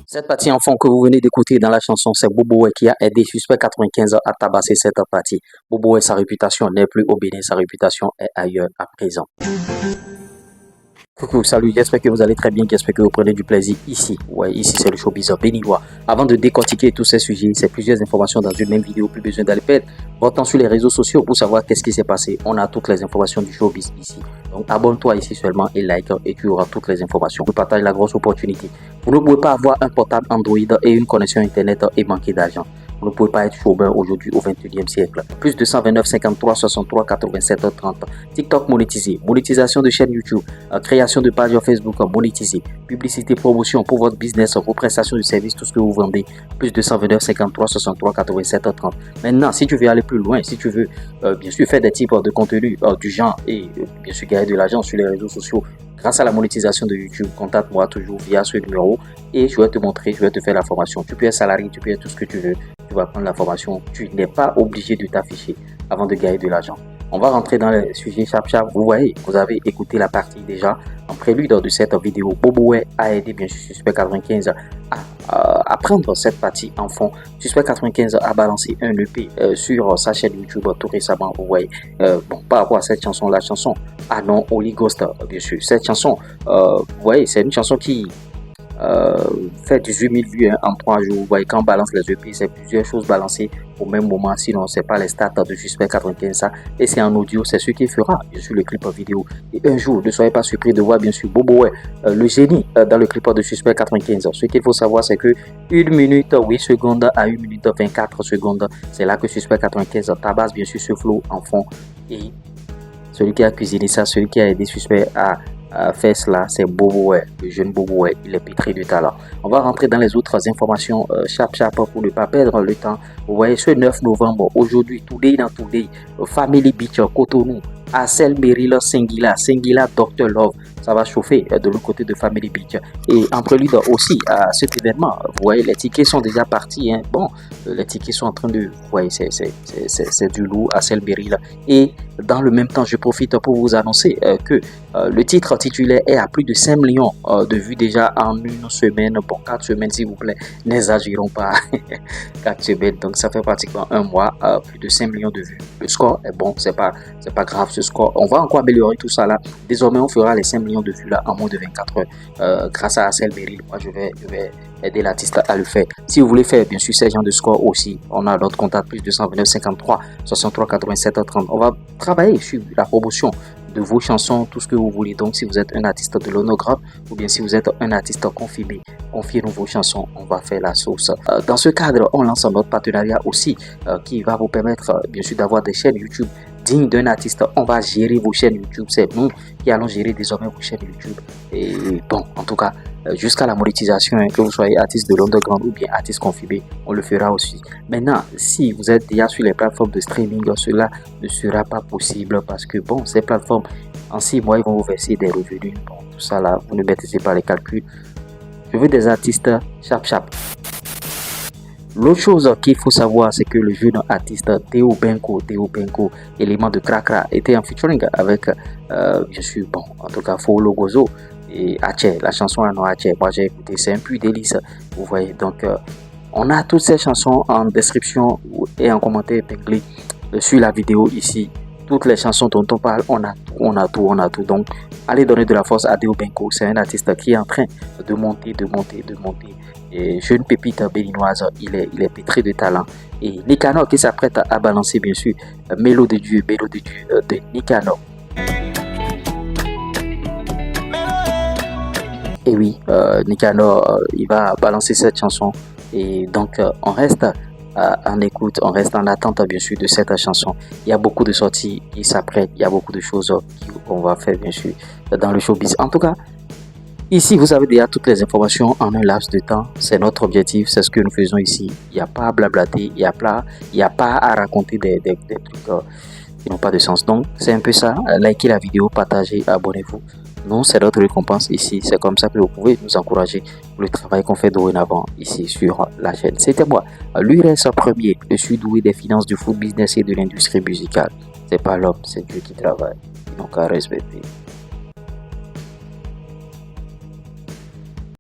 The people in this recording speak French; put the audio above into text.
Cette partie enfant que vous venez d'écouter dans la chanson, c'est Bobo qui a aidé Suspect 95 à tabasser cette partie. Bobo, sa réputation n'est plus au Bénin, sa réputation est ailleurs à présent. Coucou, salut, j'espère que vous allez très bien, j'espère que vous prenez du plaisir ici. Ouais, ici c'est le showbiz béninois. Avant de décortiquer tous ces sujets, c'est plusieurs informations dans une même vidéo, plus besoin d'aller perdre votre temps sur les réseaux sociaux pour savoir qu'est-ce qui s'est passé. On a toutes les informations du showbiz ici. Donc abonne-toi ici seulement et like et tu auras toutes les informations. Je partage la grosse opportunité. Vous ne pouvez pas avoir un portable Android et une connexion internet et manquer d'argent. Vous ne pouvez pas être chômeur aujourd'hui au 21e siècle. Plus de 129 53 63 87 30. TikTok monétisé. Monétisation de chaîne YouTube. Création de page Facebook monétisée. Publicité, promotion pour votre business, vos prestations de services, tout ce que vous vendez. Plus de 129 53 63 87 30. Maintenant, si tu veux aller plus loin, si tu veux bien sûr faire des types de contenu du genre et bien sûr gagner de l'argent sur les réseaux sociaux, grâce à la monétisation de YouTube, contacte-moi toujours via ce numéro et je vais te montrer, je vais te faire la formation. Tu peux être salarié, tu peux être tout ce que tu veux. Tu vas prendre la formation. Tu n'es pas obligé de t'afficher avant de gagner de l'argent. On va rentrer dans le sujet chap. Vous voyez, vous avez écouté la partie déjà en prélude de cette vidéo. Bobo a aidé bien sûr Suspect 95 à prendre cette partie en fond. Suspect 95 a balancé un EP sur sa chaîne YouTube tout récemment. Vous voyez, bon, par rapport à cette chanson, la chanson Ah non, Holy Ghost, bien sûr. Cette chanson, vous voyez, c'est une chanson qui fait 18 000 vues en 3 jours. Vous voyez, quand on balance les EP, c'est plusieurs choses balancées au même moment. Sinon, c'est pas les stats de Suspect 95 ça. Et c'est en audio, c'est ce qui fera bien sûr le clip vidéo. Et un jour, ne soyez pas surpris de voir bien sûr Bobo le génie dans le clip de Suspect 95. Ce qu'il faut savoir, c'est que 1 minute 8 secondes à 1 minute 24 secondes, c'est là que Suspect 95 tabasse bien sûr ce flow en fond. Et celui qui a cuisiné ça, celui qui a aidé Suspect à faire cela, c'est Bobo, le jeune Bobo, il est pétri de talent. On va rentrer dans les autres informations chap pour ne pas perdre le temps. Vous voyez, ce 9 novembre, aujourd'hui, Today dans Today, Family Beach, Cotonou, Assel, Meryl, Singila, Dr. Love, ça va chauffer de l'autre côté de Family Beach. Et en prélude aussi à cet événement, vous voyez, les tickets sont déjà partis. Hein. Bon, les tickets sont en train de... Vous voyez, c'est du lourd, Assel, Meryl. Et dans le même temps, je profite pour vous annoncer que le titre titulaire est à plus de 5 millions de vues déjà en une semaine. Bon, 4 semaines s'il vous plaît, n'exagérons pas. 4 semaines, donc ça fait pratiquement un mois, plus de 5 millions de vues. Le score est bon, c'est pas grave ce score. On va encore améliorer tout ça là. Désormais, on fera les 5 millions de vues là en moins de 24 heures. Grâce à Assel Meryl, moi je vais aider l'artiste à le faire. Si vous voulez faire bien sûr ces gens de score aussi, on a notre contact plus 229 53 63 87 30. On va travailler sur la promotion de vos chansons, tout ce que vous voulez. Donc si vous êtes un artiste de l'onographe ou bien si vous êtes un artiste confirmé, confiez-nous vos chansons, on va faire la sauce. Dans ce cadre, on lance notre partenariat aussi qui va vous permettre bien sûr d'avoir des chaînes YouTube dignes d'un artiste. On va gérer vos chaînes YouTube, c'est nous qui allons gérer désormais vos chaînes YouTube. Et bon, en tout cas, jusqu'à la monétisation, que vous soyez artiste de l'underground ou bien artiste confirmé, on le fera aussi. Maintenant, si vous êtes déjà sur les plateformes de streaming, cela ne sera pas possible parce que bon, ces plateformes, en 6 mois, ils vont vous verser des revenus. Bon, tout ça là, vous ne maîtrisez pas les calculs. Je veux des artistes chap. L'autre chose qu'il faut savoir, c'est que le jeune artiste Théo Benko, élément de Krakra, était en featuring avec, bien sûr, bon, en tout cas, Folo Gozo et Haché. La chanson à non Haché, moi j'ai écouté, c'est un peu délice, vous voyez. Donc, on a toutes ces chansons en description et en commentaire épinglé sur la vidéo ici. Toutes les chansons dont on parle, on a tout. Donc, allez donner de la force à Théo Benko. C'est un artiste qui est en train de monter. Et jeune pépite béninoise, il est pétri de talent. Et Nicanor qui s'apprête à balancer bien sûr Mélo de Dieu de Nicanor. Et oui, Nicanor, il va balancer cette chanson. Et donc, on reste en écoute, on reste en attente bien sûr de cette chanson. Il y a beaucoup de sorties qui s'apprêtent, il y a beaucoup de choses qu'on va faire bien sûr dans le showbiz. En tout cas, ici, vous avez déjà toutes les informations en un laps de temps. C'est notre objectif, c'est ce que nous faisons ici. Il n'y a pas à blablater, il n'y a pas à raconter des trucs qui n'ont pas de sens. Donc, c'est un peu ça. Likez la vidéo, partagez, abonnez-vous. Nous, c'est notre récompense ici. C'est comme ça que vous pouvez nous encourager pour le travail qu'on fait dorénavant ici sur la chaîne. C'était moi, l'URS premier. Je suis doué des finances, du food business et de l'industrie musicale. C'est pas l'homme, c'est Dieu qui travaille. Donc, à respecter.